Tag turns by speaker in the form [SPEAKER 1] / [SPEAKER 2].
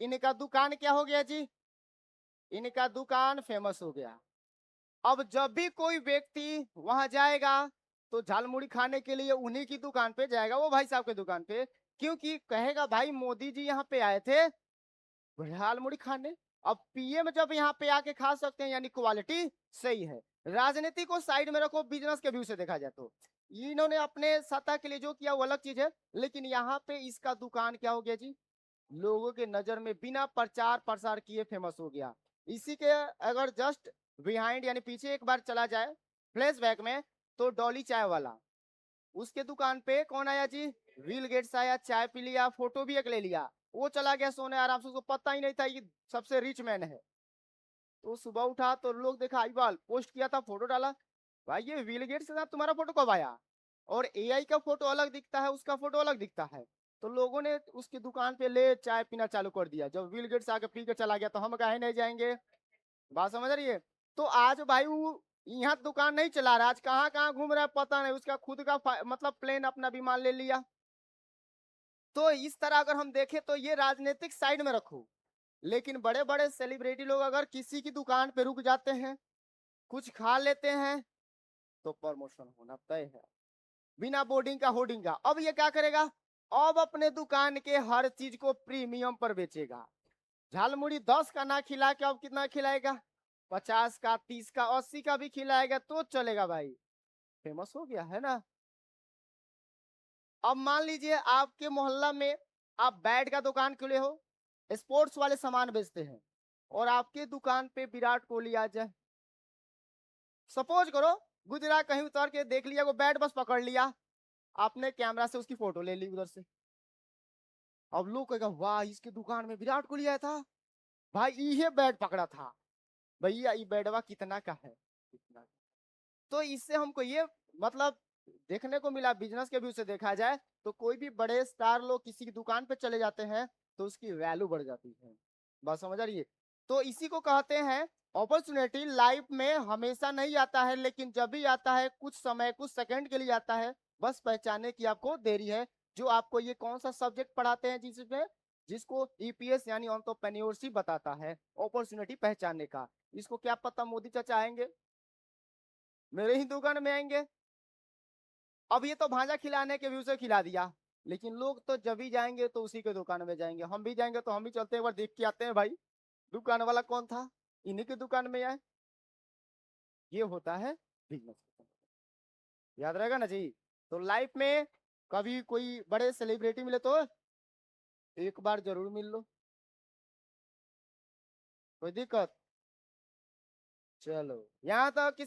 [SPEAKER 1] इनका दुकान क्या हो गया जी? इनका दुकान फेमस हो गया। अब जब भी कोई व्यक्ति वहां जाएगा तो झालमुड़ी खाने के लिए उन्हीं की दुकान पे जाएगा, वो भाई साहब की दुकान पे, क्योंकि कहेगा भाई मोदी जी यहाँ पे आए थे झालमुड़ी खाने। अब पीएम जब यहाँ पे आके खा सकते हैं यानी क्वालिटी सही है। राजनीति को साइड में रखो, बिजनेस के व्यू से देखा जाए तो इन्होंने अपने सत्ता के लिए जो किया वो अलग चीज है, लेकिन यहाँ पे इसका दुकान क्या हो गया जी? लोगों के नजर में बिना प्रचार प्रसार किए फेमस हो गया। इसी के अगर जस्ट बिहाइंड यानी पीछे एक बार चला जाए फ्लैशबैक में, तो डॉली चाय वाला, उसके दुकान पे कौन आया जी? विल गेट्स आया, चाय पी लिया, फोटो भी एक ले लिया, वो चला गया सोने आराम से, उसको पता ही नहीं था ये सबसे रिच मैन है। तो सुबह उठा तो लोग देखा आईबाल पोस्ट किया था, फोटो डाला, भाई ये विल गेट्स के साथ तुम्हारा फोटो कब आया? और एआई का फोटो अलग दिखता है, उसका फोटो अलग दिखता है। तो लोगों ने उसकी दुकान पे ले चाय पीना चालू कर दिया। जब विल गेट्स आके पी के चला गया तो हम कहे नहीं जाएंगे। बात समझ रही है? तो आज भाई वो यहाँ दुकान नहीं चला रहा, आज कहाँ कहाँ घूम रहा है पता नहीं, उसका खुद का मतलब प्लेन अपना विमान ले लिया। तो इस तरह अगर हम देखें तो ये राजनीतिक साइड में रखो, लेकिन बड़े बड़े सेलिब्रिटी लोग अगर किसी की दुकान पे रुक जाते हैं, कुछ खा लेते हैं, तो प्रमोशन होना तय है, बिना बोर्डिंग का होर्डिंग का। अब ये क्या करेगा? अब अपने दुकान के हर चीज को प्रीमियम पर बेचेगा। झालमुड़ी 10 का ना खिला के अब कितना खिलाएगा? 50 का, 30 का, 80 का भी खिलाएगा तो चलेगा भाई। फेमस हो गया है ना? अब मान लीजिए आपके मोहल्ला में आप बैट का दुकान खोले हो, स्पोर्ट्स वाले सामान बेचते हैं, और आपके दुकान पे विराट कोहली आ जाए, सपोज करो, गुजरात कहीं उतर के देख लिया, वो बैट बस पकड़ लिया, आपने कैमरा से उसकी फोटो ले ली उधर से। अब लोग कहेगा वाह इसके दुकान में विराट कोहली आया था, भाई ये बैट पकड़ा था, भैया ये बैटवा कितना का है, कितना। तो इससे हमको ये मतलब देखने को मिला, बिजनेस के व्यू से देखा जाए तो कोई भी बड़े स्टार लोग किसी की दुकान पे चले जाते हैं तो उसकी वैल्यू बढ़ जाती है। बात समझ आ रही है? तो इसी को कहते हैं अपॉर्चुनिटी लाइफ में हमेशा नहीं आता है, लेकिन जब भी आता है कुछ समय कुछ सेकंड के लिए आता है, बस पहचानने की आपको देरी है। जो आपको ये कौन सा सब्जेक्ट पढ़ाते हैं जिसमें जिसको ईपीएस यानी एंटरप्रेन्योरशिप बताता है अपॉर्चुनिटी पहचानने का, इसको क्या पता मोदी चाचा आएंगे मेरे ही दुकान में आएंगे। अब ये तो भांजा खिलाने के व्यू से खिला दिया, लेकिन लोग तो जब भी जाएंगे तो उसी के दुकान में जाएंगे, हम भी जाएंगे तो हम भी चलते हैं, एक बार देख के आते हैं भाई दुकान वाला कौन था, इन्हीं की दुकान में आए। ये होता है बिजनेस। याद रहेगा ना जी? तो लाइफ में कभी कोई बड़े सेलिब्रिटी मिले तो एक बार जरूर मिल लो, कोई दिक्कत? चलो यहाँ तक किसी